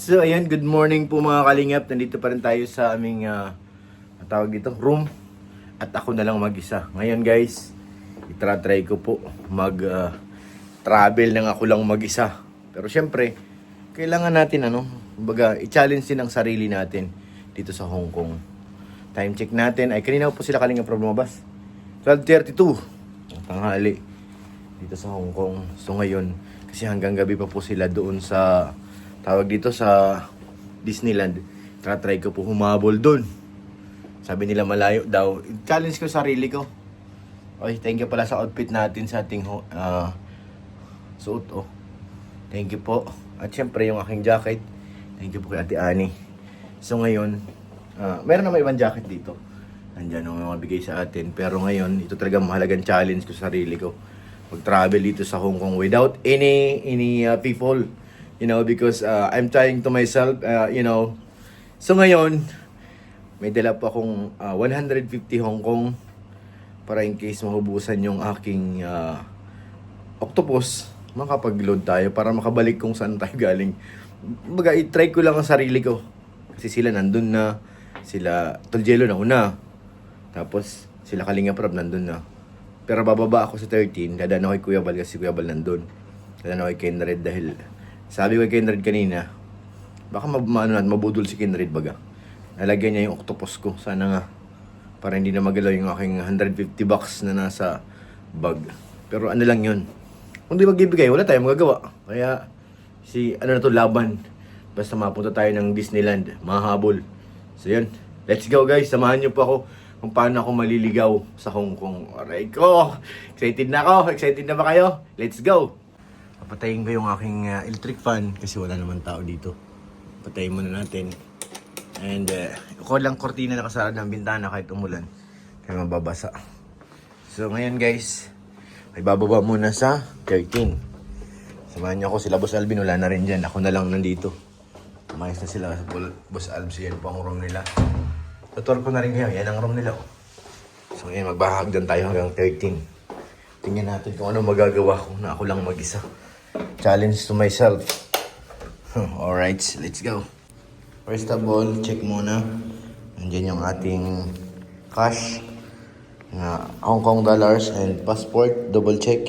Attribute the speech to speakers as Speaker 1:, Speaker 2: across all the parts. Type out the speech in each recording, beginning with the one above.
Speaker 1: So ayan, good morning po mga kalingap. Nandito pa rin tayo sa aming tawag dito, room. At ako na lang mag-isa. Ngayon guys, itra-try ko po mag-travel ng ako lang mag-isa. Pero syempre, kailangan natin kumbaga, i-challenge din ang sarili natin dito sa Hong Kong. Time check natin. Ay, kanina po sila kalingap para lumabas. 12:32. Tanghali. Dito sa Hong Kong. So ngayon, kasi hanggang gabi pa po sila doon sa tawag dito sa Disneyland. Try ko po humabol doon. Sabi nila malayo daw. Challenge ko sarili ko. Okay, thank you pala sa outfit natin sa ating suot. Oh. Thank you po. At syempre yung aking jacket. Thank you po kay Ate Ani. So ngayon, meron naman ibang jacket dito. Nandiyan yung mga bigay sa atin. Pero ngayon, ito talaga mahalagang challenge ko sa sarili ko. Mag-travel dito sa Hong Kong without any people. Because I'm trying to myself, So ngayon, may dala po akong 150 Hong Kong para in case mahubusan yung aking octopus, makapag-load tayo para makabalik kung saan tayo galing. Baga, i-try ko lang ang sarili ko. Kasi sila nandun na, sila Toljelo na una. Tapos, sila Kalinga Prab nandun na. Pero bababa ako sa 13, dadaan ako kay Kuya Bal kasi Kuya Bal nandun. Dadaan ako kay Kenred dahil sabi ko kay Kenred kanina, baka mabudol si Kenred baga. Nalagyan niya yung octopus ko. Sana nga, para hindi na magalaw yung aking 150 bucks na nasa bag. Pero ano lang yun. Kung di magbibigay, wala tayong magagawa. Kaya, laban. Basta mapunta tayo ng Disneyland, mahabol. So yun, let's go guys. Samahan niyo po ako kung paano ako maliligaw sa Hong Kong. Aray ko! Excited na ako! Excited na ba kayo? Let's go! Papatayin ko yung aking electric fan kasi wala naman tao dito. Patayin muna natin. And ako lang kortina nakasara ng bintana kahit umulan. Kaya mababasa. So ngayon guys, ay bababa muna sa 13. Samahan niyo ako, sila Boss Alvin wala na rin dyan. Ako na lang nandito. Umayos na sila. Boss Alvin, yan po ang room nila. Tutor ko na rin kayo. Yan ang room nila. So ngayon magbahagdan tayo hanggang 13. Tingnan natin kung ano magagawa ko na ako lang mag-isa. Challenge to myself. Alright, let's go. First of all, check muna. Nandiyan yung ating cash. Hong Kong dollars and passport. Double check.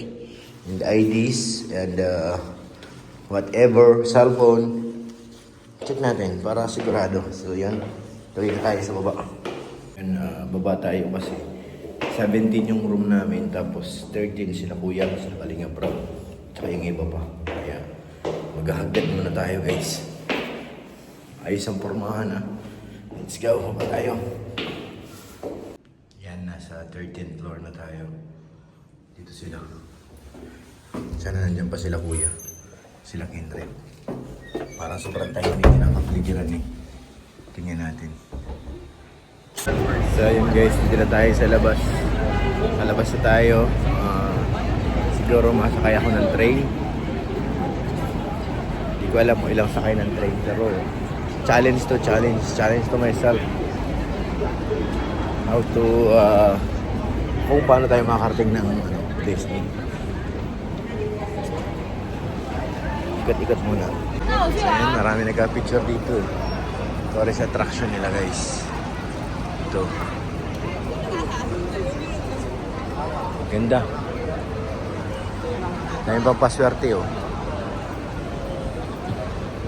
Speaker 1: And IDs and whatever, cellphone. Check natin para sigurado. So yan. Tuloy na tayo sa baba. And baba tayo kasi 17 yung room namin. Tapos 13 sila kuya. Sila Kalinga Prab. Tsaka yung iba pa. Kaya maghahagdan muna tayo guys. Ayos ang pormahan Let's go. Baba tayo. Yan, nasa 13th floor na tayo. Dito sila. Sana nandiyan pa sila kuya. Sila Kindred. Parang sobrang tayo hindi nakapaligiran Tingnan natin. So yun guys, dito na tayo sa labas. Sa labas na tayo. Siguro masakay ako ng train. Hindi ko alam kung ilang sakay ng train. Pero challenge to myself. How to kung paano tayo makakarating ng Disney. Ikot-ikot muna. So yun, marami nagka-picture dito. Tourist attraction nila guys. Ito. Ganda. Dahil pang paswerte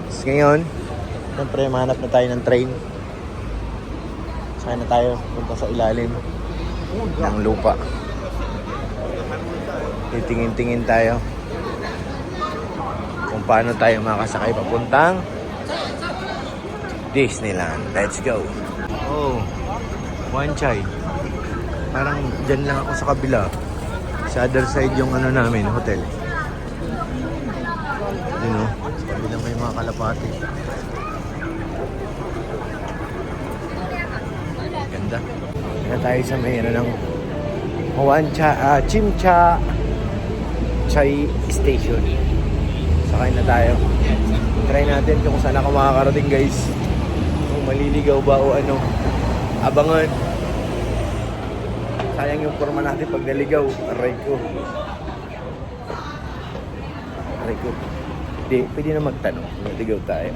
Speaker 1: So, ngayon, siyempre mahanap na tayo ng train. Saka na tayo punta sa ilalim ng lupa. Titingin-tingin tayo kung paano tayo makasakay papuntang Disneyland. Let's go. Oh, Wan Chai. Parang dyan lang ako sa kabila. Sa other side yung namin, hotel. Sa kabila may mga kalapati. Ganda. Kaya tayo sa may ng Wan Chai, Tsim Sha Tsui Station. Sakay na tayo. Try natin kung saan ako makakarating guys. Kung maliligaw ba o ano. Abangan. Sayang yung forma natin pag naligaw. Aray ko. Pwede na magtanong. Naligaw tayo.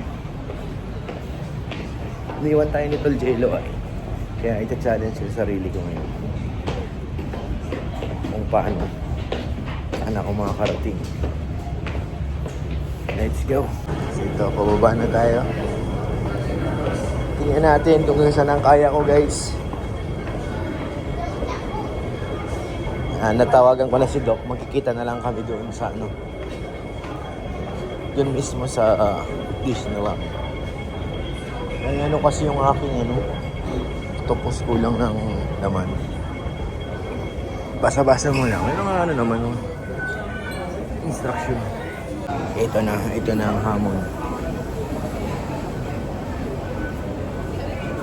Speaker 1: Iniwan tayo ni Tol Jello ay. Kaya ita-challenge sa sarili ko ngayon. Kung paano. Saan ako makakarating. Let's go. So ito, pababa na tayo. Tingnan natin kung saan ang kaya ko, guys. Natawagan ko na si Doc. Magkikita na lang kami doon sa ano. Doon mismo sa Disneyland. Ay ano kasi yung aking ano. Tupos kulang ng laman. Basa-basa mo lang. Ano naman yung instruction. Ito na ang hamon.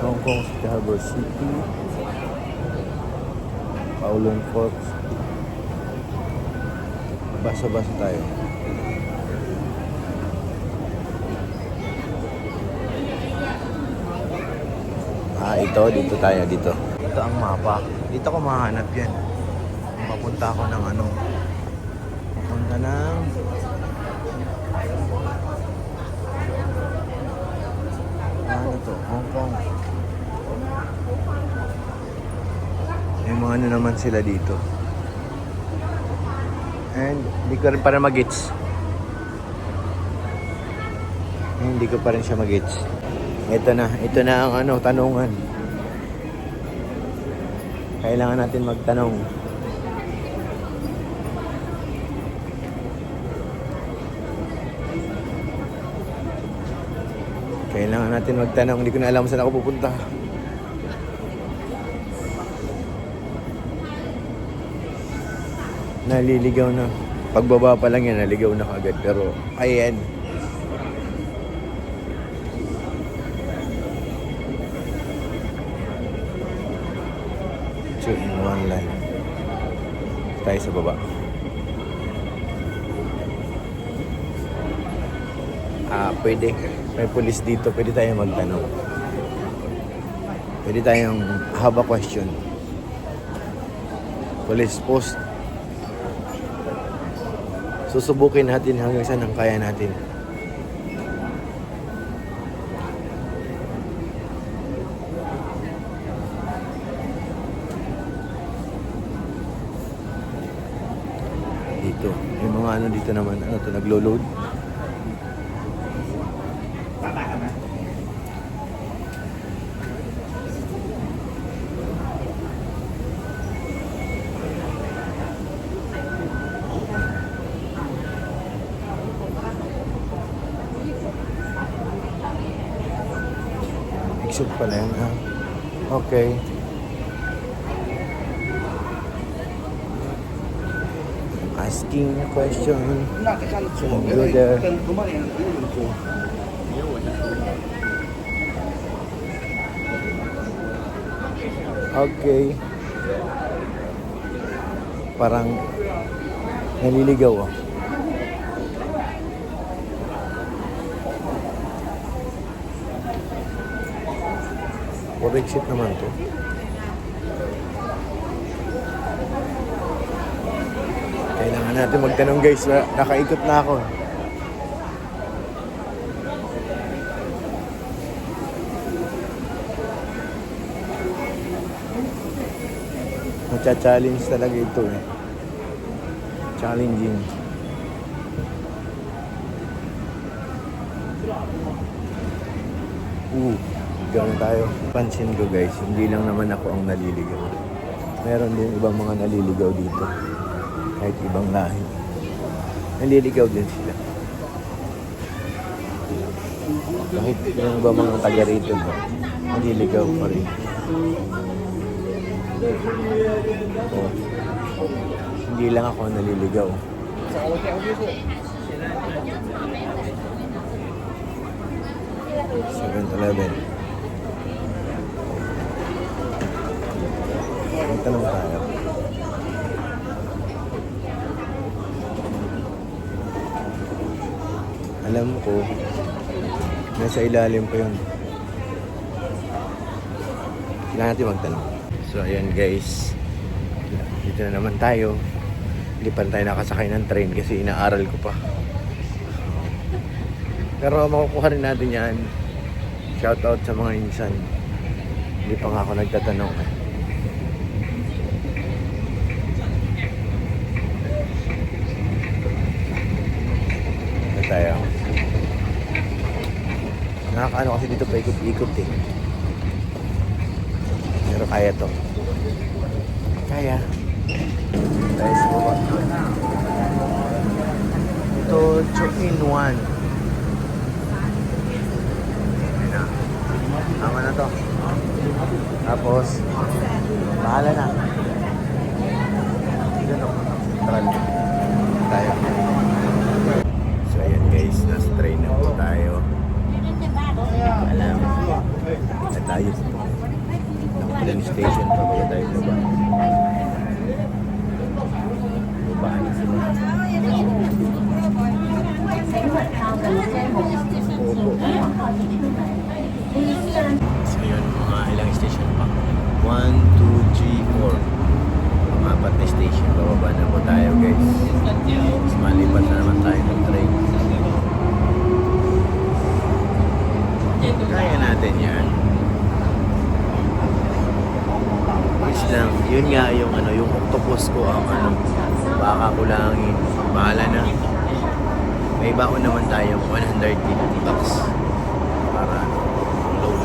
Speaker 1: Hong Kong Harbor City, Kowloon Fort. Basa-basa tayo. Dito tayo, dito. Ito ang mapa. Dito ko mahanap yan. Papunta ako ng ano. Papunta ng... Ano to? Hong Kong. May mga ano naman sila dito. And hindi ko rin para mag-gets. Hindi ko pa rin siya mag-gets. Ito na ang ano, tanungan. Kailangan natin magtanong. Kailangan natin magtanong. Hindi ko na alam saan ako pupunta. Naliligaw na. Pagbaba pa lang yan, naligaw na kagad. Pero, ayan. 2 in 1 line. Tayo sa baba. Pwede. May police dito. Pwede tayong magtanong. Pwede tayong have a question. Police post. Susubukin natin hanggang saan ang kaya natin. Dito. May mga ano dito naman. Ano to? Naglo-load. Exit pala yan, ha? Okay. Asking a question. Go there. Okay. Parang naliligaw, oh. Or exit naman to. Kailangan natin magtanong, guys. Nakaikot na ako. Macha-challenge talaga ito, eh. Challenging. Gawin tayo. Pansin ko, guys, hindi lang naman ako ang naliligaw. Meron din ibang mga naliligaw dito. Kahit ibang lahi. Naliligaw din sila. Kahit yung ibang mga taga rito, naliligaw pa rin. Oh. Hindi lang ako naliligaw. 7-Eleven. Tanong tayo. Alam ko, nasa ilalim pa yun. Kailangan natin magtanong. So, ayan, guys. Dito na naman tayo. Hindi pa tayo nakasakay ng train kasi inaaral ko pa. Pero makukuha rin natin yan. Shoutout sa mga insan. Hindi pa nga ako nagtatanong eh. Ano tayo? Nakakaano kasi dito pa ikot-ikot eh. Pero kaya to. Kaya. Guys, buka. Ito, 2-in-1. Tama na to. Tapos, bahala na. Dito, tral. Tayo. So, ayan guys, nasa train na po tayo. Alam, na tayo. Nakapilin station pa ba tayo baba? Babaan na sila. So yun, mga ilang station pa? 1, 2, 3, 4. Mga apat na station. Bababa na po tayo guys. Mas malipat na naman tayo ng train. Kaya natin yan. Is lang, yun nga yung ano, yung octopus ko ang ano, baka kulangin. Bahala na. May baon naman tayo 100 bucks para low.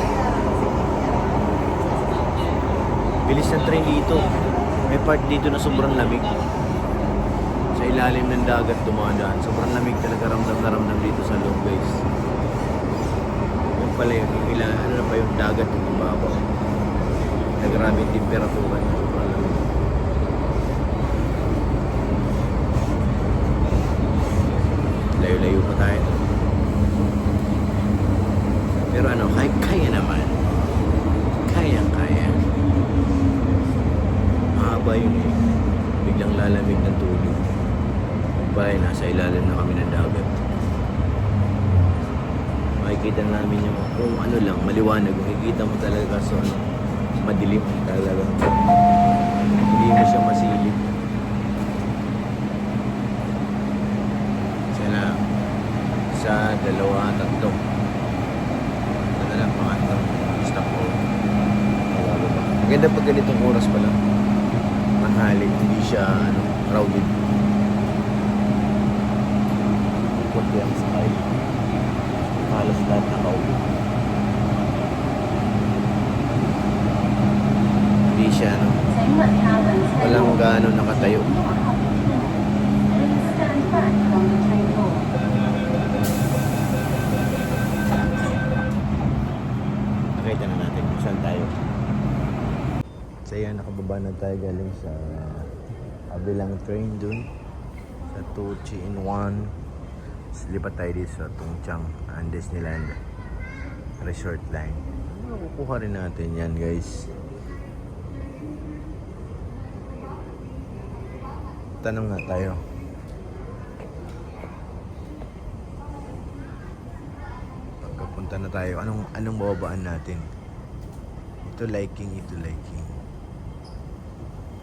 Speaker 1: Bilis ng train dito. May part dito na sobrang lamig. Sa ilalim ng dagat dumadaan. Sobrang lamig talaga, ramdam na ramdam dito sa loob guys. Yung pala yun, yung ilan, ano na pa yung dagat yung ibabaw. Grabe yung temperatura niya. Sobrang lamig. Layo-layo pa tayo. Pero ano, kaya naman. Kaya. Mahaba yun eh. Biglang lalamig ng tubig. Bagay, nasa ilalim na kami ng dagat. Makikita namin yung kung ano lang, maliwanag. Makikita mo talaga so ano, madilim talaga. Hindi mo siya masilip. Sana sa 2, 3. Ito na lang pangatlo. Stop ko. Maganda pag ganitong oras pa lang. Manhaling, hindi siya ano, crowded. Ikot yung sky. Halos lahat nakaupo. Hindi siya ano, walang gaano nakatayo. Nakita na natin kung saan tayo. So yan, nakababa na tayo galing sa kabilang train dun sa 2-in-1. Lipat tayo dito sa Tongchang and Disneyland Resort Line. Makukuha rin natin yan guys. Tanong nga tayo. Pagkapunta na tayo, anong bababaan natin? Ito liking.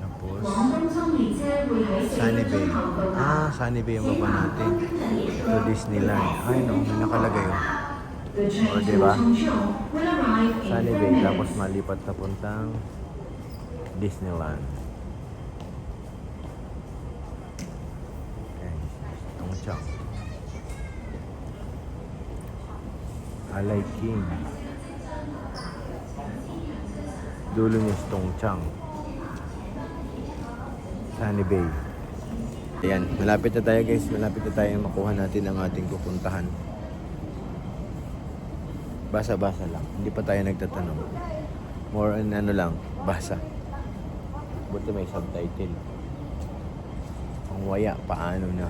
Speaker 1: Tapos Sunny Bay. Sunny Bay ang baba natin. Ito Disneyland. Ay no, may nakalagay oh. O diba? Sunny Bay. Tapos malipat na puntang Disneyland. Okay. Tongchang. Alay King. Dulo niya sa Tongchang. Sunny Bay. Ayan, malapit na tayo guys. Malapit na tayo makuha natin ang ating pupuntahan. Basa-basa lang. Hindi pa tayo nagtatanong. More on ano lang, basa. Buti may subtitle. Ang waya, paano na?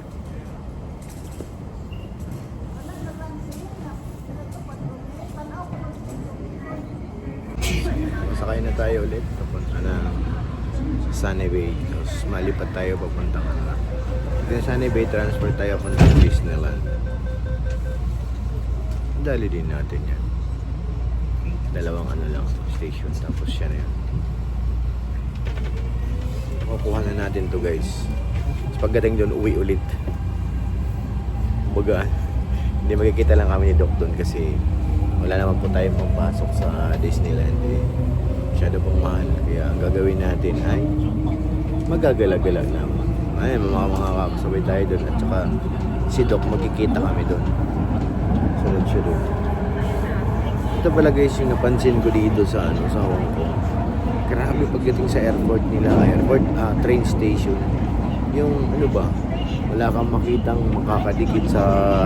Speaker 1: Sakay na tayo ulit. Papunta na Sunny Bay. Tapos malipat tayo papuntang ano. Then Sunny Bay, transfer tayo papuntang Disneyland. Dali din natin yan. Dalawang ano lang, station. Tapos siya na yan. Makukuha na natin to guys. Tapos pagdating doon, uwi ulit. Kumbaga, hindi magkikita lang kami ni Doc doon kasi wala naman po tayong pampasok sa Disneyland eh. Masyado pong mahal. Kaya ang gagawin natin ay magagala-gala lang. Ay, mga kakasabay tayo doon. At saka si Doc, magkikita kami doon. Sunod-sunod. Ito pala guys yung napansin ko dito sa sa Hong Kong. Grabe pagdating sa airport nila, train station. Yung ano ba, wala kang makitang makakadikit sa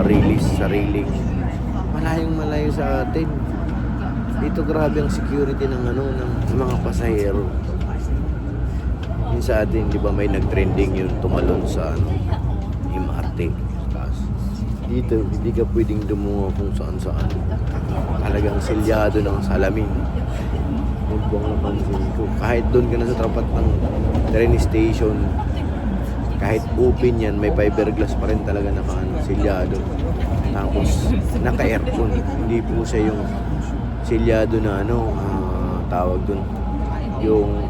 Speaker 1: railing. Malayong malayo sa atin. Dito grabe ang security ng ng mga pasahero. Yung sa atin, di ba may nag-trending yung tumalon sa MRT. Dito, hindi ka pwedeng dumungo kung saan-saan. Talagang silyado ng salamin. Yung buong napansin ko. Kahit doon ka na sa tapat ng train station, kahit open yan, may fiberglass pa rin talaga silyado. Tapos, naka-aircon. Hindi po siya yung silyado na tawag doon. Yung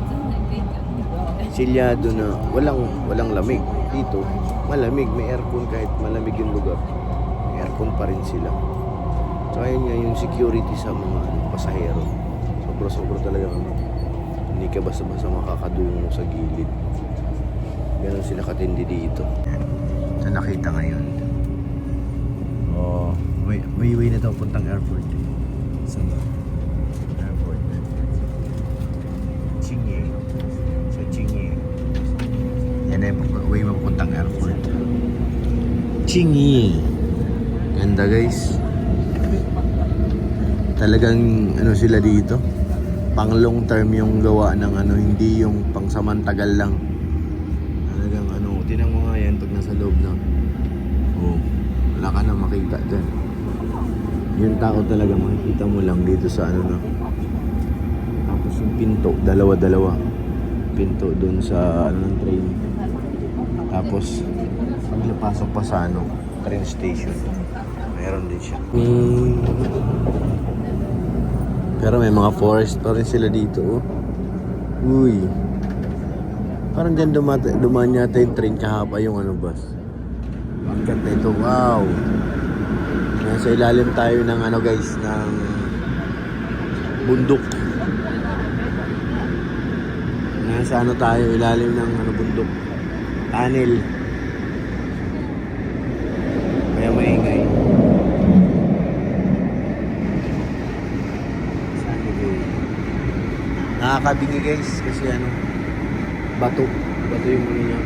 Speaker 1: silyado na walang lamig. Dito, malamig. May aircon kahit malamig yung lugar. May aircon pa rin sila. So, ayun nga yung security sa mga pasahero. Sobra-sobra talaga hindi ka basta-basta makakadungo sa gilid. Ganon sila katindi dito. So, nakita ngayon. Oh, may way na ito puntang airport. Saan ba? Airport. Qingye. Sa Qingye. Yan ay way mapuntang airport. Qingye. Ganda guys. Talagang sila dito. Pang long term yung gawa ng hindi yung pang samantagal lang. Talagang tinan mo nga yan pag nasa loob na. Oh, wala ka na makita dyan. Yung tao talaga makikita mo lang dito sa na. Tapos yung pinto, dalawa-dalawa. Pinto doon sa ng train. Tapos pagpasok pa sa train station. Meron din siya. Pero may mga forest pa rin sila dito. Oh. Uy. Parang dyan dumaan yata yung train kahapa yung bus. Ang ganda ito. Wow. Nasa ilalim tayo ng guys, ng bundok. Nasa tayo, ilalim ng bundok. Tunnel. Kaya maingay. Nakakabingi guys kasi bato yung niya.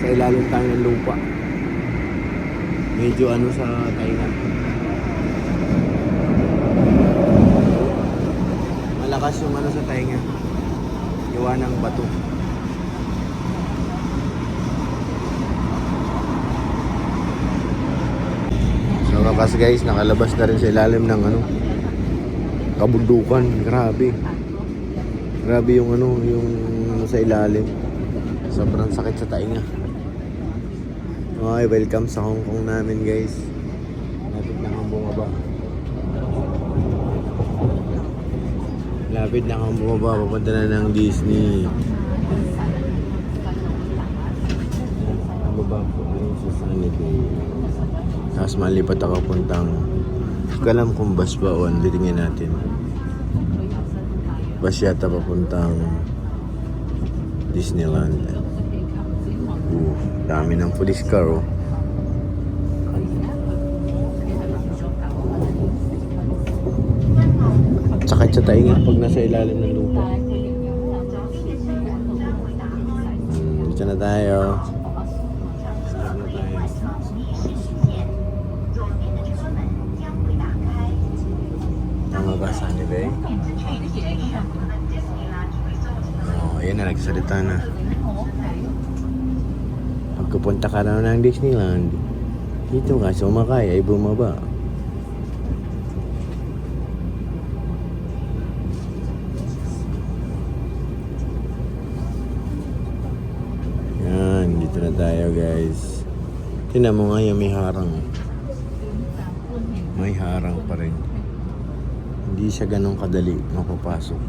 Speaker 1: Sa ilalim tayo ng lupa. Medyo sa tainga. Malakas yung sa tainga. Gawa ng bato. So wakas guys, nakalabas na rin sa ilalim ng kabundukan. Grabe yung yung sa ilalim. Sobrang sakit sa tainga. Okay, welcome sa Hong Kong namin guys. Lapit na kang bumaba. Papunta na ng Disney. Baba po sa Sunnyvale. Tapos malipat ako puntang, hindi ko alam kung bus ba o tingnan natin. Bus yata papuntang Disneyland. Dami ng police car oh. Sakit sa tainga pag nasa ilalim ng lupa. Dito na tayo. Tama ba sa Sunnyvale? Ayan na, nagsalita na. Pagkapunta ka na ng Disneyland, dito ka sumakay ay bumaba. Yan, dito na tayo guys. Tingnan mo nga yung may harang. May harang pa rin. Hindi siya ganun kadali mapapasok.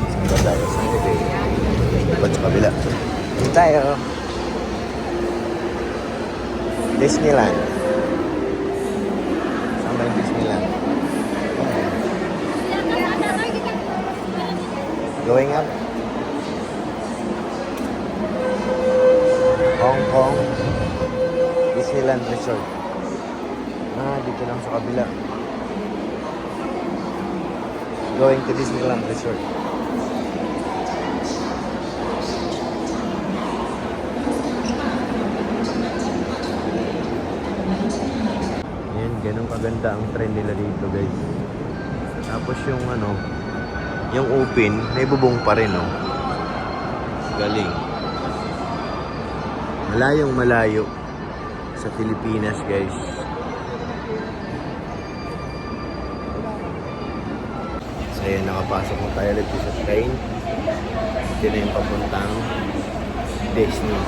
Speaker 1: Saan ba tayo? Saan ba tayo? Dapat sa kabila. Dito tayo. Disneyland. ng Disneyland. Going up. Hong Kong Disneyland Resort. Dito lang sa kabila. Going to Disneyland Resort. Ayan, ganun kaganda ang train nila dito, guys. Tapos yung yung open, may bubong pa rin, oh. Galing. Malayong malayo sa Pilipinas, guys. So, ayan, nakapasok na tayo ulit sa train. Ito na yung papuntang Disney.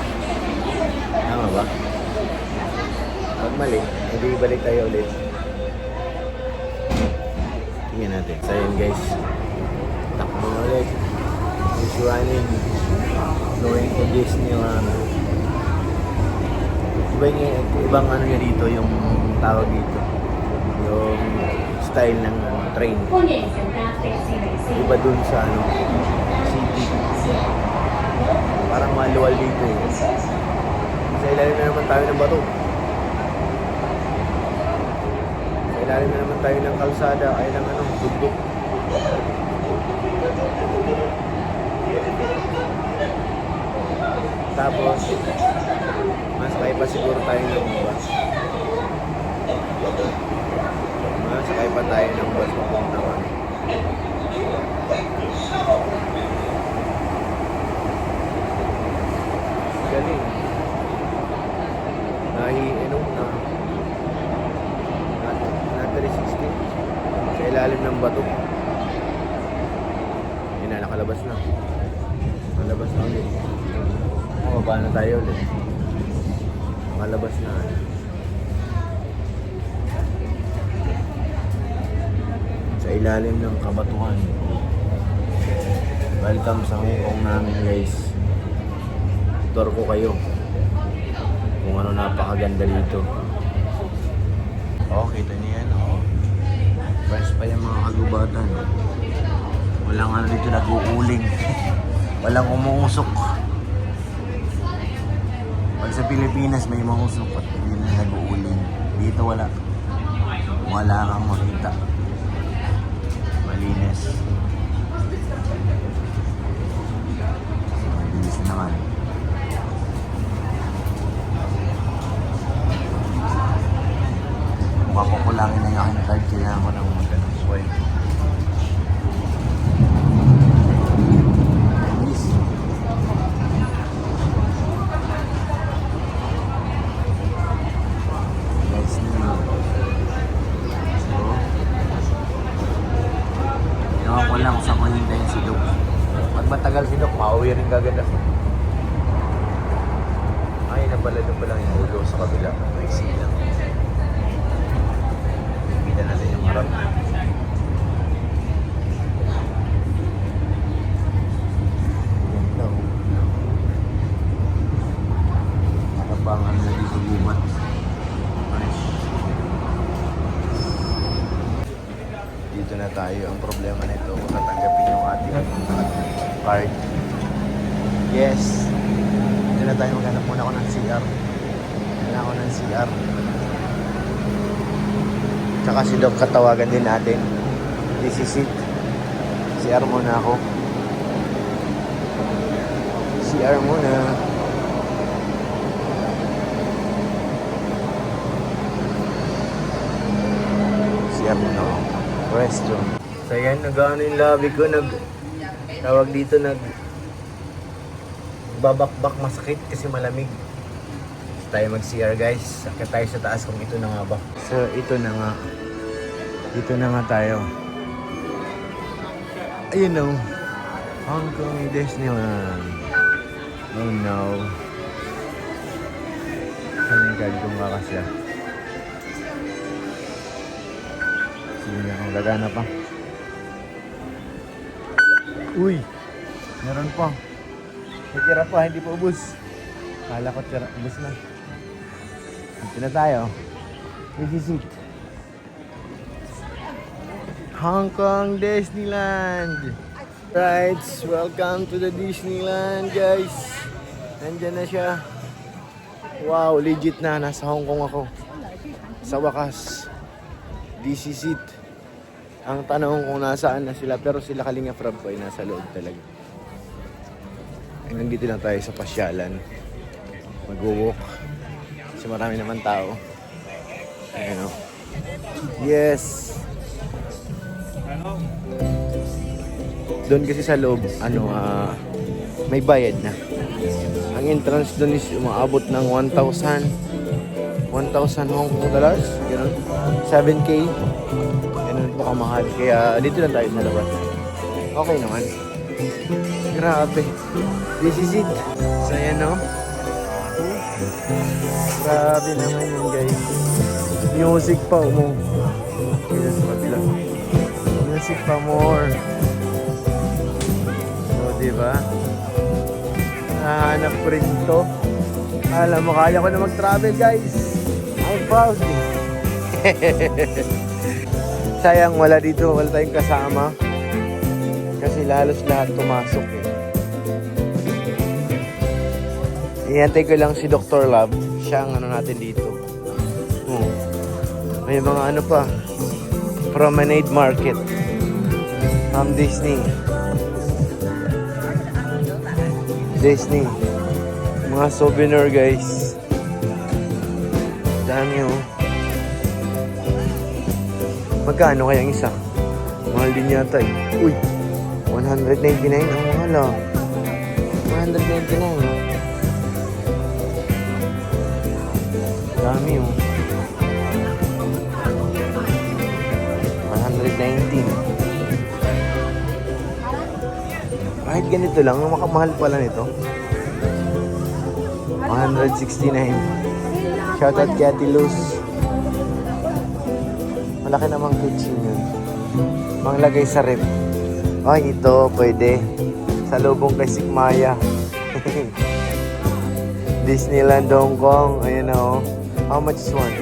Speaker 1: Tama ba? Pag mali, hindi balik tayo ulit. Tingnan natin. So, ayan, guys. Takbo na ulit. It's running. Going to Disneyland. Ibang niya dito, yung tawag dito. Yung style ng train. Iba dun sa city. Parang maluwal dito. Sa ilalim na naman tayo ng bato. Sa ilalim na naman tayo ng kalsada. Ay ng bundok. Tapos masakay pa siguro tayo ng bus. Masakay pa tayo ng bus papunta kami. Galing. Na 360 sa ilalim ng bato. Yun na, nakalabas na. Nakalabas na ulit. Mababa na tayo ulit. Nakalabas na. Sa ilalim ng kabatuhan. Welcome sa Hong Kong namin, guys. Tour ko kayo kung ano napakaganda dito. Kita niyo yan, fresh pa yung mga kagubatan. Walang dito nag-uuling. Walang umuusok. Pag sa Pilipinas may mausok at hindi na nag-uuling. Dito wala. Wala kang makita. Malinis. Malinis naman. Makukulangin na yung aking card. Kailangan ko ng magandang swipe. Wala ko sa kunintayin si Doc. Pag matagal si Doc, mauwi rin kagad ako. Ay, na pala doon palang yung ulo sa kabila. May silang. Kita natin yung harap. Ganda oh. Harap ang na dito gumat. Dito na tayo. Ang problema nito, tatanggapin yung ating card. Yes. Dito na tayo. Maghanap muna ako ng CR. Kailangan ko ng CR. Tsaka si Doc katawagan din natin. This is it. CR muna ako. CR muna. CR muna ako. Restroom. So yan, nag-ano yung labi ko, tawag dito, babakbak, masakit kasi malamig. So, tayo mag-CR guys, sakit tayo sa taas kung ito na nga ba. So ito na nga, dito na nga tayo. Ayun o, Hong Kong Disneyland. Oh no. Saan yung card kong kakasya? Sige akong gagana pa. Uy! Meron pa. May tira pa, hindi pa ubos. Kala ko tira, ubos na. Dito na tayo. This is it. Hong Kong Disneyland. Right, welcome to the Disneyland, guys. Nandyan na siya. Wow, legit na. Nasa Hong Kong ako. Sa wakas. DC seat. Ang tanong kung nasaan na sila, pero sila Kalinga Prab ko ay nasa loob talaga. Ay, nandito lang tayo sa pasyalan. Mag-walk. Kasi marami naman tao. Ayan o. Yes! Doon kasi sa loob, may bayad na. Ang entrance doon is umaabot ng 1,000 Hong Kong dollars. Ganun. 7K. Ganun po kamahal. Kaya dito lang tayo sa labas. Okay naman. Grabe. This is it. So yan o. Grabe naman yun, guys. Music pa mo. Kaya sa kabila. Music pa more. Diba? Nahanap ko rin ito. Alam mo, kaya ko na mag-travel, guys. I'm proud. Sayang wala dito, wala tayong kasama. Kasi halos lahat pumasok eh. Iantay ko lang si Dr. Love. Siya ang natin dito. May mga pa. Promenade Market. Disney. Disney. Mga souvenir, guys. Dami oh. Magkano kaya ang isa? Mahal din yata eh. Uy! 199 ang mahal ah. 199. Dami oh. 119. Kahit ganito lang, makamahal pala nito. 169. Shoutout kay Ate Luz. Malaki namang kitchen yun. Manglagay sa rep. Ay, ito, pwede. Sa lubong kay Sikmaya. Disneyland Hong Kong. Ayan na oh. How much is one?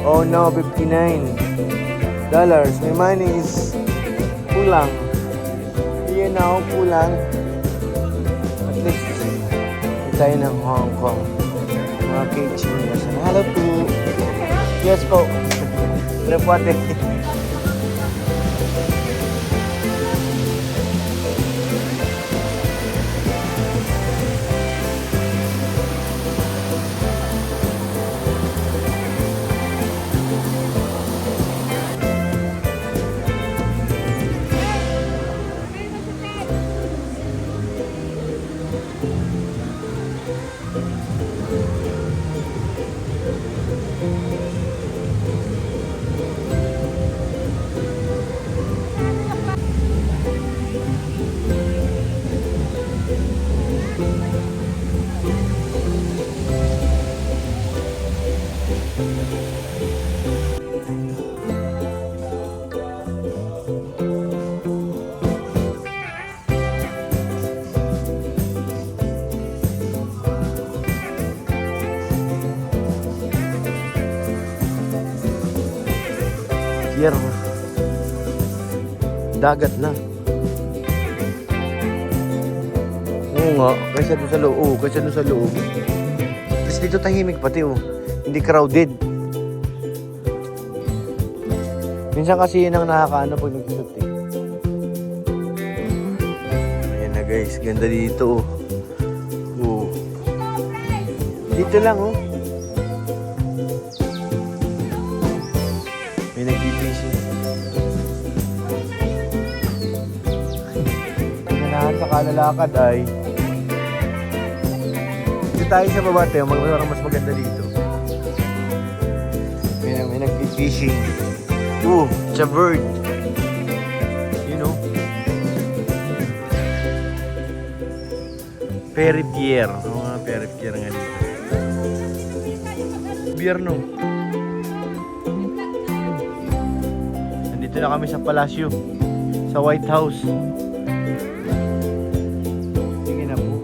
Speaker 1: Oh no, $59. My money is kulang. Yan na, kulang. At least, tayo ng Hong Kong. Mga kitchen nila. Hello po. Yes po. Ano po ate? Pier. Dagat na. Oo nga, kaysa doon sa loob. Oo, kaysa doon sa loob. Tapos dito tahimik pati oh. Hindi crowded. Minsan kasi yun ang nakakaano pag nag-shoot eh. Ayan na guys, ganda dito oh. Oh. Dito lang oh. May nag-fishing. Ganahan sa kalalakad ay dito tayo sa baba tayo, mas maganda dito. May nag-fishing. Ooh, it's a bird. You know? Ferry Pier. Mga Ferry Pier nga dito. Biyerno. Nandito na kami sa palasyo. Sa White House. Sige na po.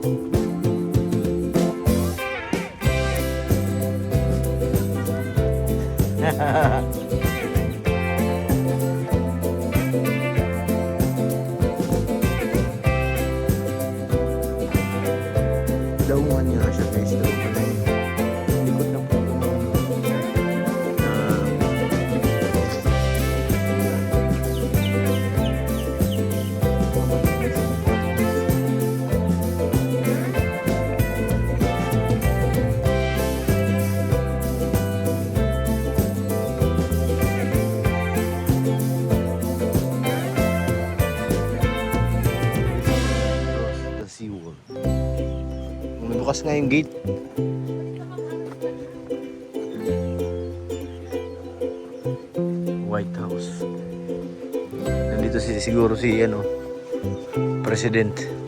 Speaker 1: bukas nga yung gate. White House. Nandito siguro si President.